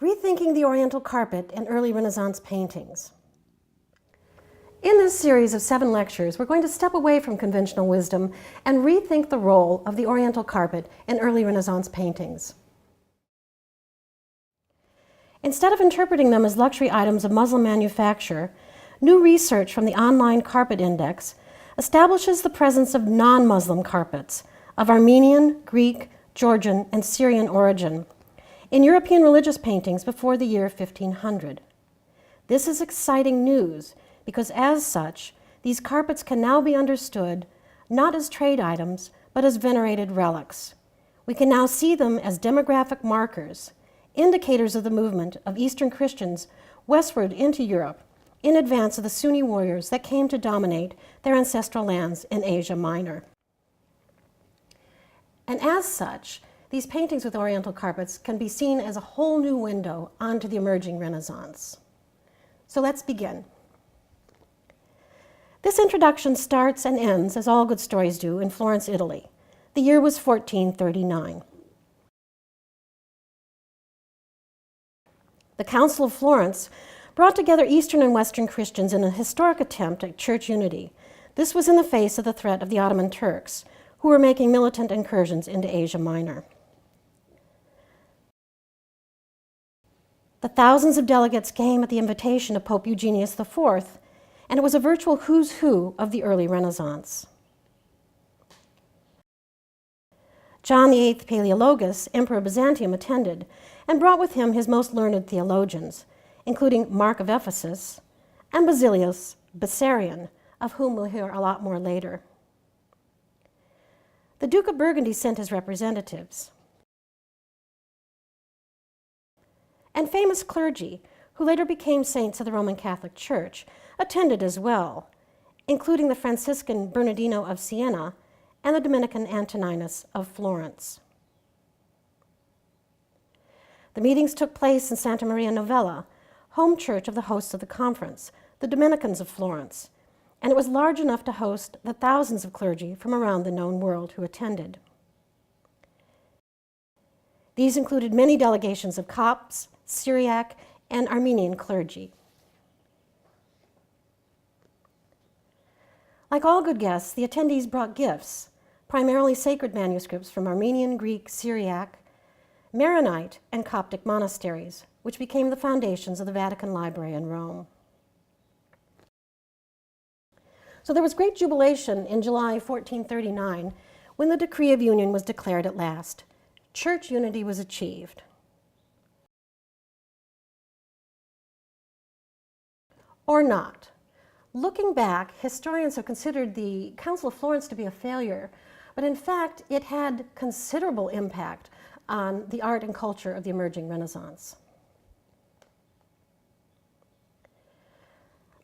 Rethinking the Oriental Carpet in Early Renaissance Paintings. In this series of 7 lectures, we're going to step away from conventional wisdom and rethink the role of the Oriental carpet in early Renaissance paintings. Instead of interpreting them as luxury items of Muslim manufacture, new research from the Online Carpet Index establishes the presence of non-Muslim carpets of Armenian, Greek, Georgian, and Syrian origin in European religious paintings before the year 1500. This is exciting news because as such, these carpets can now be understood not as trade items, but as venerated relics. We can now see them as demographic markers, indicators of the movement of Eastern Christians westward into Europe in advance of the Sunni warriors that came to dominate their ancestral lands in Asia Minor. And as such, these paintings with Oriental carpets can be seen as a whole new window onto the emerging Renaissance. So let's begin. This introduction starts and ends, as all good stories do, in Florence, Italy. The year was 1439. The Council of Florence brought together Eastern and Western Christians in a historic attempt at church unity. This was in the face of the threat of the Ottoman Turks, who were making militant incursions into Asia Minor. The thousands of delegates came at the invitation of Pope Eugenius IV, and it was a virtual who's who of the early Renaissance. John VIII Palaeologus, Emperor of Byzantium, attended and brought with him his most learned theologians, including Mark of Ephesus and Basilius Bessarion, of whom we'll hear a lot more later. The Duke of Burgundy sent his representatives. And famous clergy, who later became saints of the Roman Catholic Church, attended as well, including the Franciscan Bernardino of Siena and the Dominican Antoninus of Florence. The meetings took place in Santa Maria Novella, home church of the hosts of the conference, the Dominicans of Florence, and it was large enough to host the thousands of clergy from around the known world who attended. These included many delegations of Copts, Syriac, and Armenian clergy. Like all good guests, the attendees brought gifts, primarily sacred manuscripts from Armenian, Greek, Syriac, Maronite, and Coptic monasteries, which became the foundations of the Vatican Library in Rome. So there was great jubilation in July 1439 when the Decree of Union was declared at last. Church unity was achieved. Or not. Looking back, historians have considered the Council of Florence to be a failure, but in fact, it had considerable impact on the art and culture of the emerging Renaissance.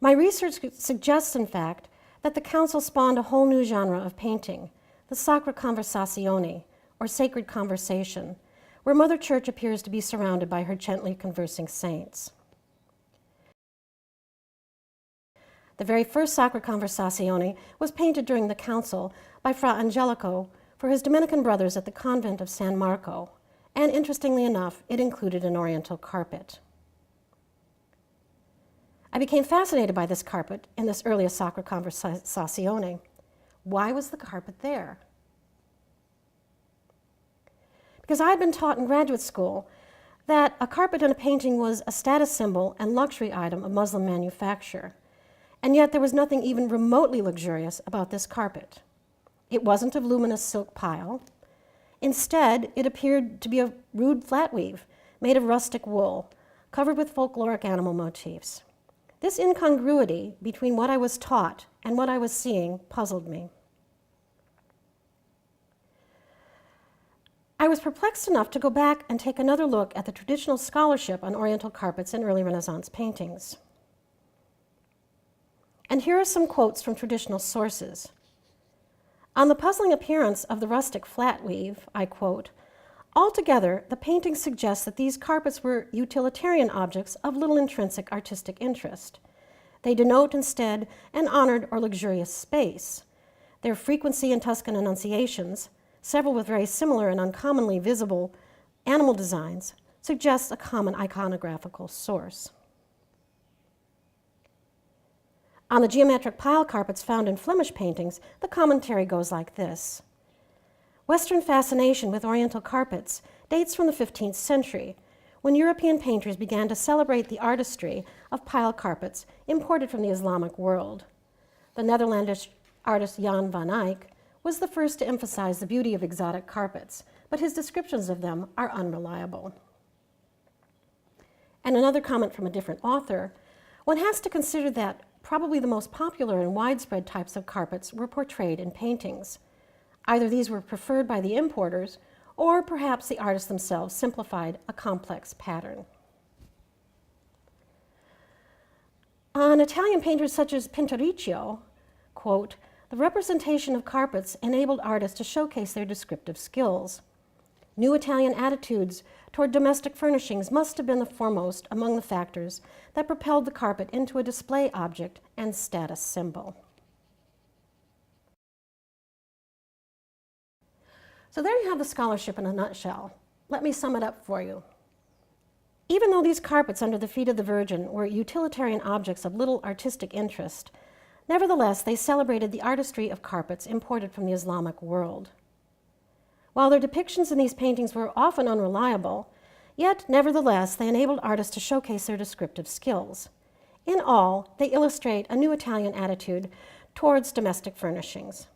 My research suggests, in fact, that the Council spawned a whole new genre of painting, the Sacra Conversazione, or sacred conversation, where Mother Church appears to be surrounded by her gently conversing saints. The very first Sacra Conversazione was painted during the Council by Fra Angelico for his Dominican brothers at the convent of San Marco, and interestingly enough, it included an Oriental carpet. I became fascinated by this carpet in this earliest Sacra Conversazione. Why was the carpet there? Because I had been taught in graduate school that a carpet in a painting was a status symbol and luxury item of Muslim manufacture. And yet there was nothing even remotely luxurious about this carpet. It wasn't a voluminous silk pile. Instead, it appeared to be a rude flat weave made of rustic wool, covered with folkloric animal motifs. This incongruity between what I was taught and what I was seeing puzzled me. I was perplexed enough to go back and take another look at the traditional scholarship on Oriental carpets in early Renaissance paintings. And here are some quotes from traditional sources. On the puzzling appearance of the rustic flat weave, I quote, "Altogether, the painting suggests that these carpets were utilitarian objects of little intrinsic artistic interest. They denote instead an honored or luxurious space. Their frequency in Tuscan annunciations, several with very similar and uncommonly visible animal designs, suggests a common iconographical source. On the geometric pile carpets found in Flemish paintings, the commentary goes like this. Western fascination with Oriental carpets dates from the 15th century, when European painters began to celebrate the artistry of pile carpets imported from the Islamic world. The Netherlandish artist Jan van Eyck was the first to emphasize the beauty of exotic carpets, but his descriptions of them are unreliable. And another comment from a different author, one has to consider that probably the most popular and widespread types of carpets were portrayed in paintings. Either these were preferred by the importers, or perhaps the artists themselves simplified a complex pattern. On Italian painters such as Pinturicchio, quote, the representation of carpets enabled artists to showcase their descriptive skills. New Italian attitudes toward domestic furnishings must have been the foremost among the factors that propelled the carpet into a display object and status symbol. So there you have the scholarship in a nutshell. Let me sum it up for you. Even though these carpets under the feet of the Virgin were utilitarian objects of little artistic interest, nevertheless they celebrated the artistry of carpets imported from the Islamic world. While their depictions in these paintings were often unreliable, yet nevertheless they enabled artists to showcase their descriptive skills. In all, they illustrate a new Italian attitude towards domestic furnishings.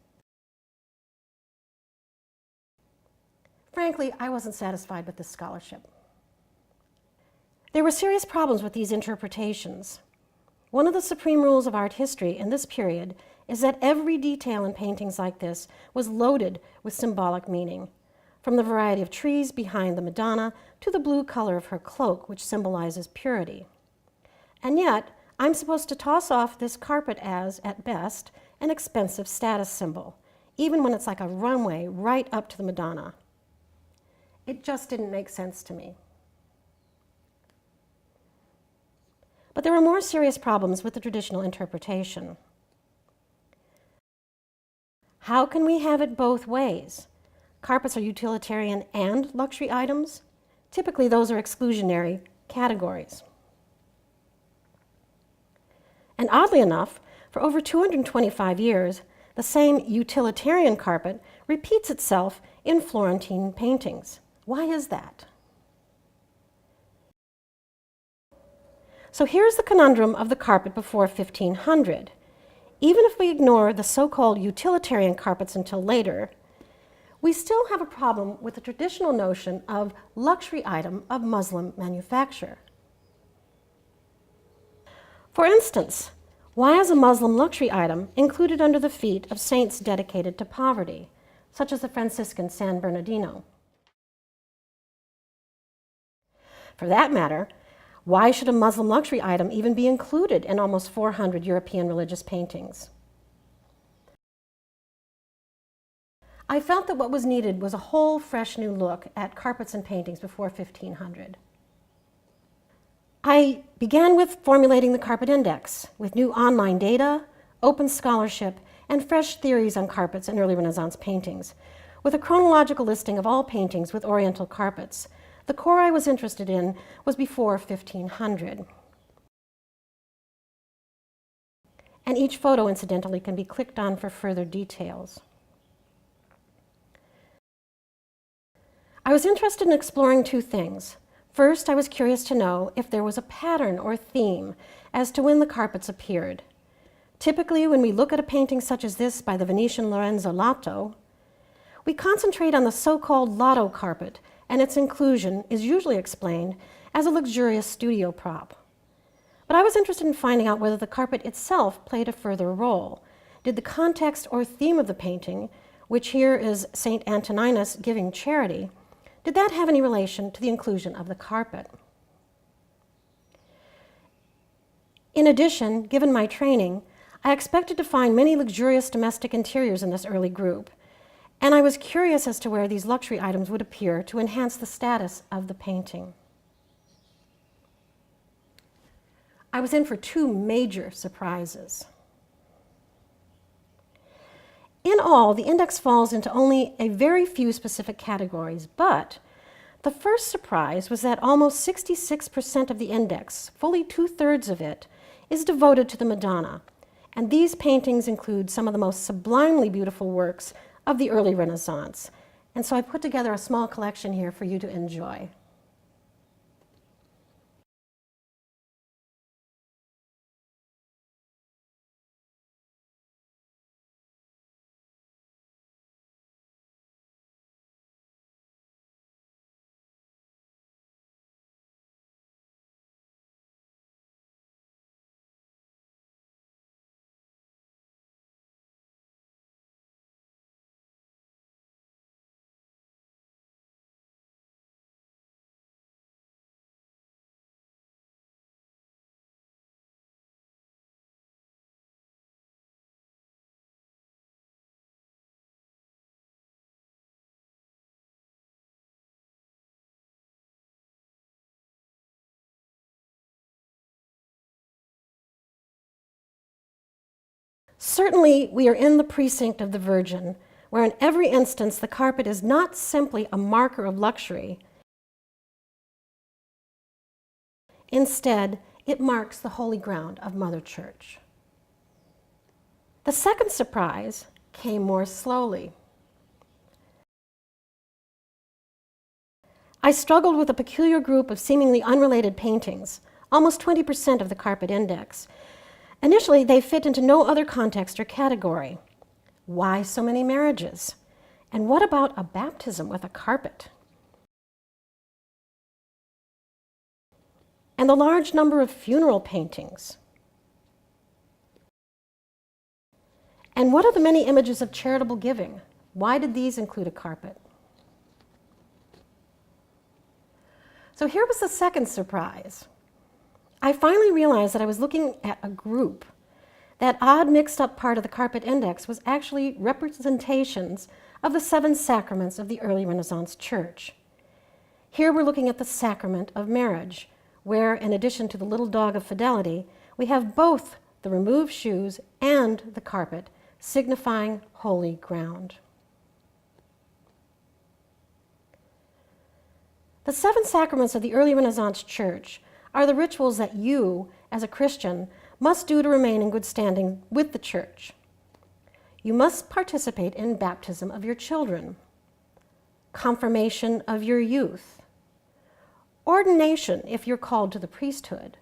Frankly, I wasn't satisfied with this scholarship. There were serious problems with these interpretations. One of the supreme rules of art history in this period is that every detail in paintings like this was loaded with symbolic meaning, from the variety of trees behind the Madonna to the blue color of her cloak, which symbolizes purity. And yet, I'm supposed to toss off this carpet as, at best, an expensive status symbol, even when it's like a runway right up to the Madonna. It just didn't make sense to me. But there were more serious problems with the traditional interpretation. How can we have it both ways? Carpets are utilitarian and luxury items. Typically, those are exclusionary categories. And oddly enough, for over 225 years, the same utilitarian carpet repeats itself in Florentine paintings. Why is that? So here's the conundrum of the carpet before 1500. Even if we ignore the so-called utilitarian carpets until later, we still have a problem with the traditional notion of luxury item of Muslim manufacture. For instance, why is a Muslim luxury item included under the feet of saints dedicated to poverty, such as the Franciscan San Bernardino? For that matter, why should a Muslim luxury item even be included in almost 400 European religious paintings? I felt that what was needed was a whole fresh new look at carpets and paintings before 1500. I began with formulating the Carpet Index with new online data, open scholarship, and fresh theories on carpets and early Renaissance paintings, with a chronological listing of all paintings with Oriental carpets. The core I was interested in was before 1500. And each photo, incidentally, can be clicked on for further details. I was interested in exploring two things. First, I was curious to know if there was a pattern or theme as to when the carpets appeared. Typically, when we look at a painting such as this by the Venetian Lorenzo Lato, we concentrate on the so-called Lato carpet, and its inclusion is usually explained as a luxurious studio prop. But I was interested in finding out whether the carpet itself played a further role. Did the context or theme of the painting, which here is Saint Antoninus giving charity, did that have any relation to the inclusion of the carpet? In addition, given my training, I expected to find many luxurious domestic interiors in this early group, and I was curious as to where these luxury items would appear to enhance the status of the painting. I was in for two major surprises. In all, the index falls into only a very few specific categories, but The first surprise was that almost 66% of the index, fully 2/3 of it, is devoted to the Madonna, and these paintings include some of the most sublimely beautiful works of the early Renaissance. And so I put together a small collection here for you to enjoy. Certainly, we are in the precinct of the Virgin, where in every instance the carpet is not simply a marker of luxury. Instead, it marks the holy ground of Mother Church. The second surprise came more slowly. I struggled with a peculiar group of seemingly unrelated paintings, almost 20% of the carpet index. Initially, they fit into no other context or category. Why so many marriages? And what about a baptism with a carpet? And the large number of funeral paintings? And what are the many images of charitable giving? Why did these include a carpet? So here was the second surprise. I finally realized that I was looking at a group. That odd mixed up part of the carpet index was actually representations of the 7 sacraments of the early Renaissance church. Here we're looking at the sacrament of marriage, where in addition to the little dog of fidelity, we have both the removed shoes and the carpet, signifying holy ground. The 7 sacraments of the early Renaissance church are the rituals that you, as a Christian, must do to remain in good standing with the church. You must participate in baptism of your children, confirmation of your youth, ordination if you're called to the priesthood,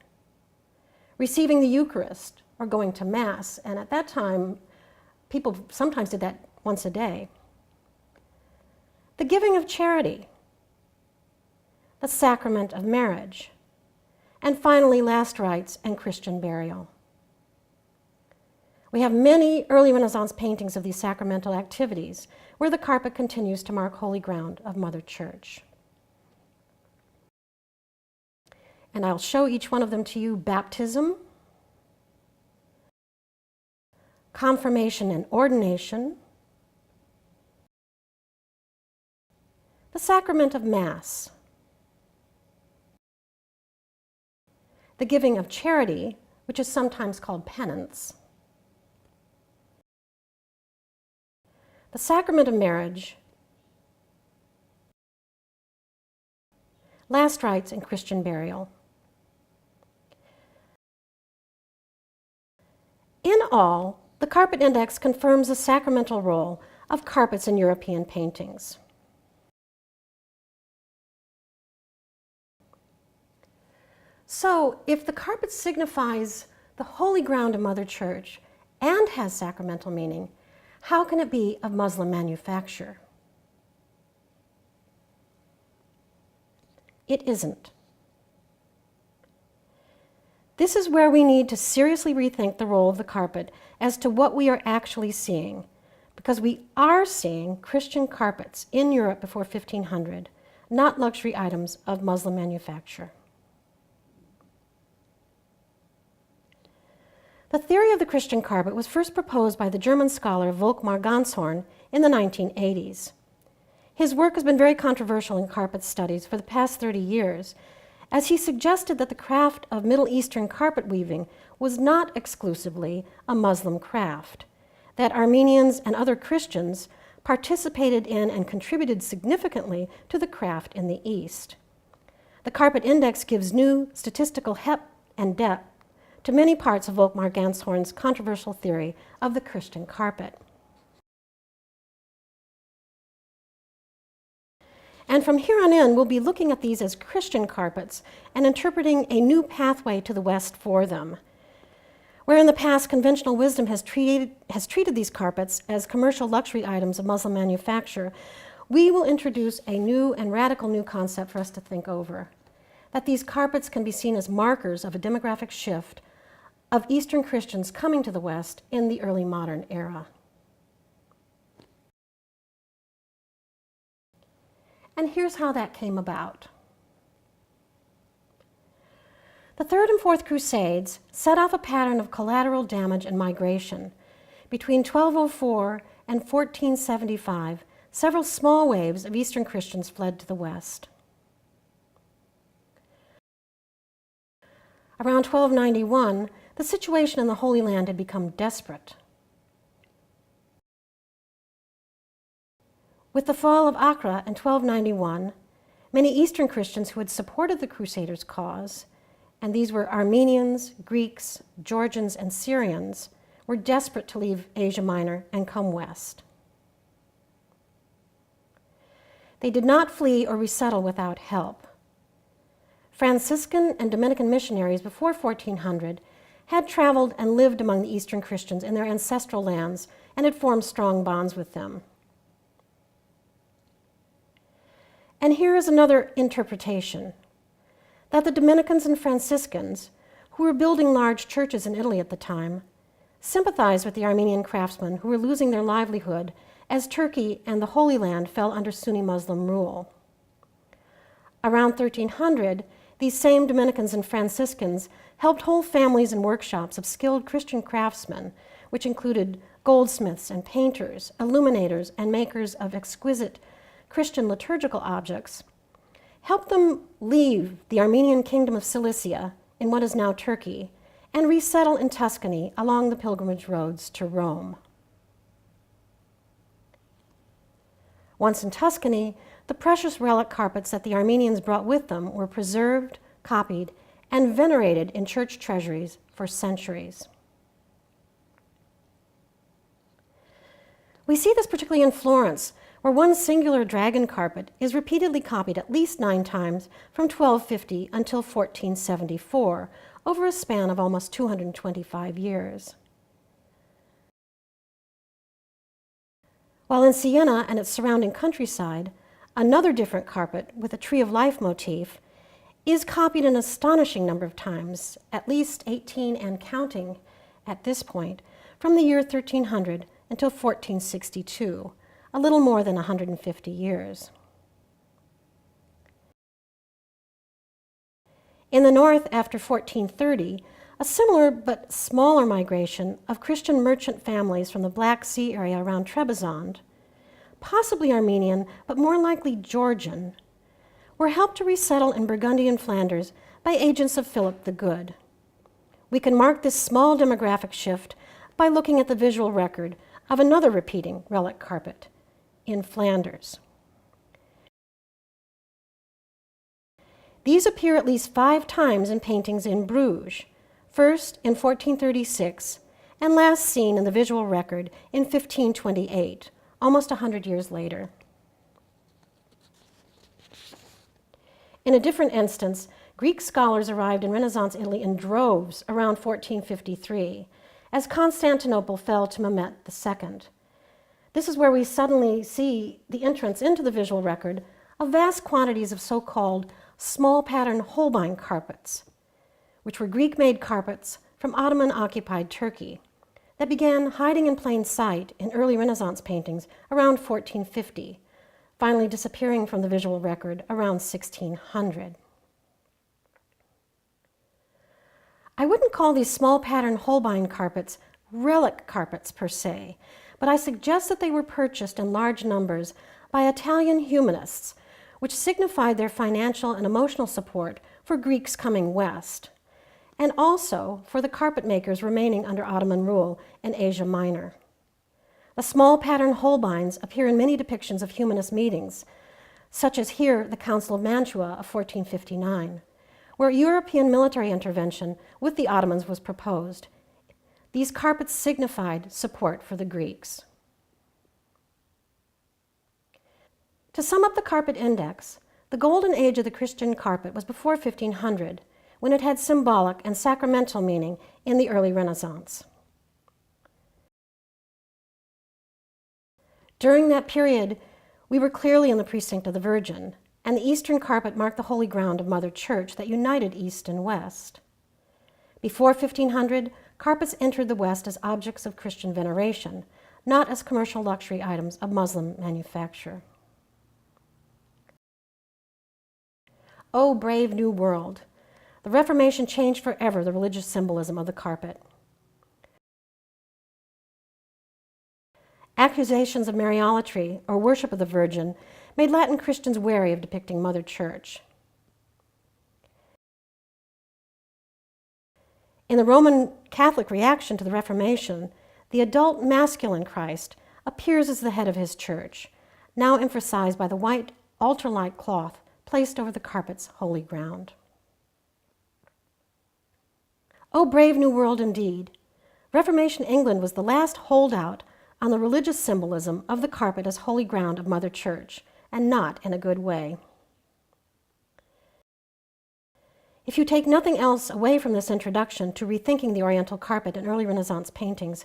receiving the Eucharist or going to Mass, and at that time, people sometimes did that once a day, the giving of charity, the sacrament of marriage, and finally, last rites and Christian burial. We have many early Renaissance paintings of these sacramental activities where the carpet continues to mark holy ground of Mother Church. And I'll show each one of them to you: baptism, confirmation and ordination, the sacrament of Mass, the giving of charity, which is sometimes called penance, the sacrament of marriage, last rites and Christian burial. In all, the carpet index confirms the sacramental role of carpets in European paintings. So, if the carpet signifies the holy ground of Mother Church and has sacramental meaning, how can it be of Muslim manufacture? It isn't. This is where we need to seriously rethink the role of the carpet as to what we are actually seeing, because we are seeing Christian carpets in Europe before 1500, not luxury items of Muslim manufacture. The theory of the Christian carpet was first proposed by the German scholar Volkmar Ganshorn in the 1980s. His work has been very controversial in carpet studies for the past 30 years, as he suggested that the craft of Middle Eastern carpet weaving was not exclusively a Muslim craft, that Armenians and other Christians participated in and contributed significantly to the craft in the East. The Carpet Index gives new statistical heft and depth to many parts of Volkmar Ganshorn's controversial theory of the Christian carpet. And from here on in, we'll be looking at these as Christian carpets and interpreting a new pathway to the West for them. Where in the past conventional wisdom has treated these carpets as commercial luxury items of Muslim manufacture, we will introduce a new and radical new concept for us to think over, that these carpets can be seen as markers of a demographic shift of Eastern Christians coming to the West in the early modern era. And here's how that came about. The Third and Fourth Crusades set off a pattern of collateral damage and migration. Between 1204 and 1475, several small waves of Eastern Christians fled to the West. Around 1291, the situation in the Holy Land had become desperate. With the fall of Acre in 1291, many Eastern Christians who had supported the Crusaders' cause, and these were Armenians, Greeks, Georgians, and Syrians, were desperate to leave Asia Minor and come west. They did not flee or resettle without help. Franciscan and Dominican missionaries before 1400 had traveled and lived among the Eastern Christians in their ancestral lands and had formed strong bonds with them. And here is another interpretation, that the Dominicans and Franciscans, who were building large churches in Italy at the time, sympathized with the Armenian craftsmen who were losing their livelihood as Turkey and the Holy Land fell under Sunni Muslim rule. Around 1300, these same Dominicans and Franciscans helped whole families and workshops of skilled Christian craftsmen, which included goldsmiths and painters, illuminators, and makers of exquisite Christian liturgical objects, helped them leave the Armenian kingdom of Cilicia in what is now Turkey and resettle in Tuscany along the pilgrimage roads to Rome. Once in Tuscany, the precious relic carpets that the Armenians brought with them were preserved, copied, and venerated in church treasuries for centuries. We see this particularly in Florence, where one singular dragon carpet is repeatedly copied at least 9 times from 1250 until 1474, over a span of almost 225 years. While in Siena and its surrounding countryside, another different carpet with a tree of life motif is copied an astonishing number of times, at least 18 and counting at this point, from the year 1300 until 1462, a little more than 150 years. In the north, after 1430, a similar but smaller migration of Christian merchant families from the Black Sea area around Trebizond, possibly Armenian, but more likely Georgian, were helped to resettle in Burgundian Flanders by agents of Philip the Good. We can mark this small demographic shift by looking at the visual record of another repeating relic carpet in Flanders. These appear at least 5 times in paintings in Bruges, first in 1436 and last seen in the visual record in 1528, almost 100 years later. In a different instance, Greek scholars arrived in Renaissance Italy in droves around 1453, as Constantinople fell to Mehmet II. This is where we suddenly see the entrance into the visual record of vast quantities of so-called small pattern Holbein carpets, which were Greek-made carpets from Ottoman-occupied Turkey that began hiding in plain sight in early Renaissance paintings around 1450, finally disappearing from the visual record around 1600. I wouldn't call these small pattern Holbein carpets relic carpets per se, but I suggest that they were purchased in large numbers by Italian humanists, which signified their financial and emotional support for Greeks coming west, and also for the carpet makers remaining under Ottoman rule in Asia Minor. The small pattern Holbeins appear in many depictions of humanist meetings, such as here the Council of Mantua of 1459, where European military intervention with the Ottomans was proposed. These carpets signified support for the Greeks. To sum up the carpet index, the golden age of the Christian carpet was before 1500, when it had symbolic and sacramental meaning in the early Renaissance. During that period, we were clearly in the precinct of the Virgin, and the Eastern carpet marked the holy ground of Mother Church that united East and West. Before 1500, carpets entered the West as objects of Christian veneration, not as commercial luxury items of Muslim manufacture. O brave new world! The Reformation changed forever the religious symbolism of the carpet. Accusations of Mariolatry, or worship of the Virgin, made Latin Christians wary of depicting Mother Church. In the Roman Catholic reaction to the Reformation, the adult masculine Christ appears as the head of his church, now emphasized by the white altar-like cloth placed over the carpet's holy ground. O brave new world indeed! Reformation England was the last holdout on the religious symbolism of the carpet as holy ground of Mother Church, and not in a good way. If you take nothing else away from this introduction to rethinking the Oriental carpet in early Renaissance paintings,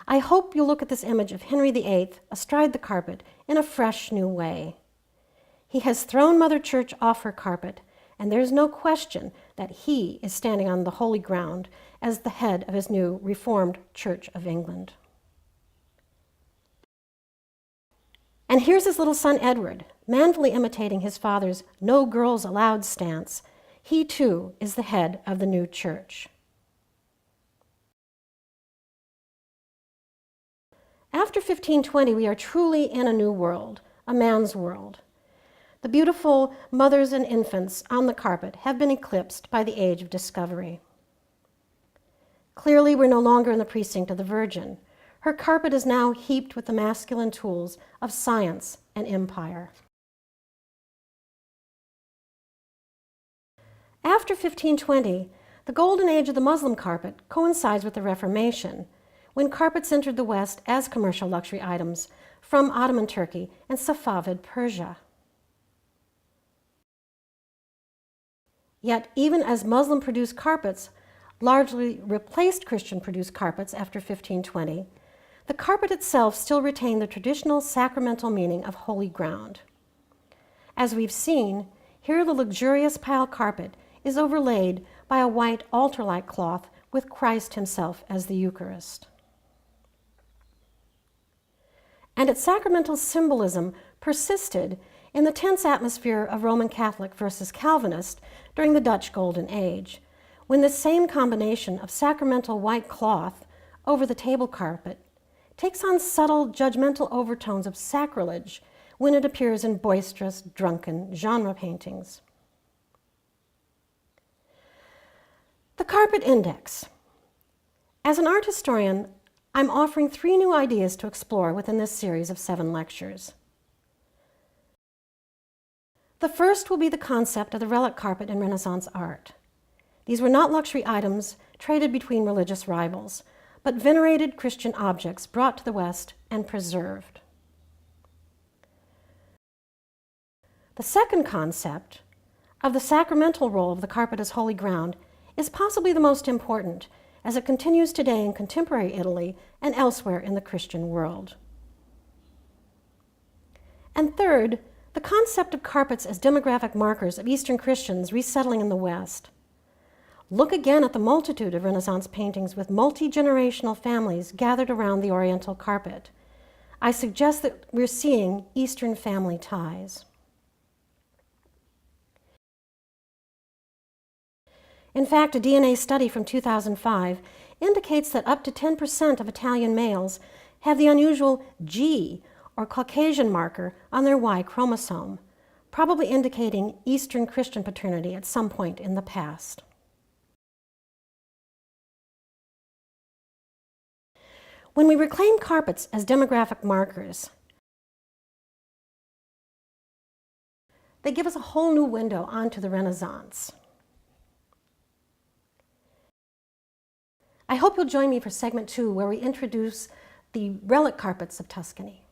I hope you'll look at this image of Henry VIII astride the carpet in a fresh new way. He has thrown Mother Church off her carpet, and there's no question that he is standing on the holy ground as the head of his new Reformed Church of England. And here's his little son Edward, manfully imitating his father's "no girls allowed" stance. He too is the head of the new church. After 1520, we are truly in a new world, a man's world. The beautiful mothers and infants on the carpet have been eclipsed by the age of discovery. Clearly, we're no longer in the precinct of the Virgin. Her carpet is now heaped with the masculine tools of science and empire. After 1520, the golden age of the Muslim carpet coincides with the Reformation, when carpets entered the West as commercial luxury items from Ottoman Turkey and Safavid Persia. Yet, even as Muslim-produced carpets largely replaced Christian-produced carpets after 1520, the carpet itself still retained the traditional sacramental meaning of holy ground. As we've seen, here the luxurious pile carpet is overlaid by a white altar-like cloth with Christ himself as the Eucharist. And its sacramental symbolism persisted in the tense atmosphere of Roman Catholic versus Calvinist during the Dutch Golden Age, when the same combination of sacramental white cloth over the table carpet takes on subtle judgmental overtones of sacrilege when it appears in boisterous, drunken genre paintings. The Carpet Index. As an art historian, I'm offering 3 new ideas to explore within this series of 7 lectures. The first will be the concept of the relic carpet in Renaissance art. These were not luxury items traded between religious rivals, but venerated Christian objects brought to the West and preserved. The second concept of the sacramental role of the carpet as holy ground is possibly the most important, as it continues today in contemporary Italy and elsewhere in the Christian world. And third, the concept of carpets as demographic markers of Eastern Christians resettling in the West. Look again at the multitude of Renaissance paintings with multi-generational families gathered around the Oriental carpet. I suggest that we're seeing Eastern family ties. In fact, a DNA study from 2005 indicates that up to 10% of Italian males have the unusual G, or Caucasian marker, on their Y chromosome, probably indicating Eastern Christian paternity at some point in the past. When we reclaim carpets as demographic markers, they give us a whole new window onto the Renaissance. I hope you'll join me for segment 2, where we introduce the relic carpets of Tuscany.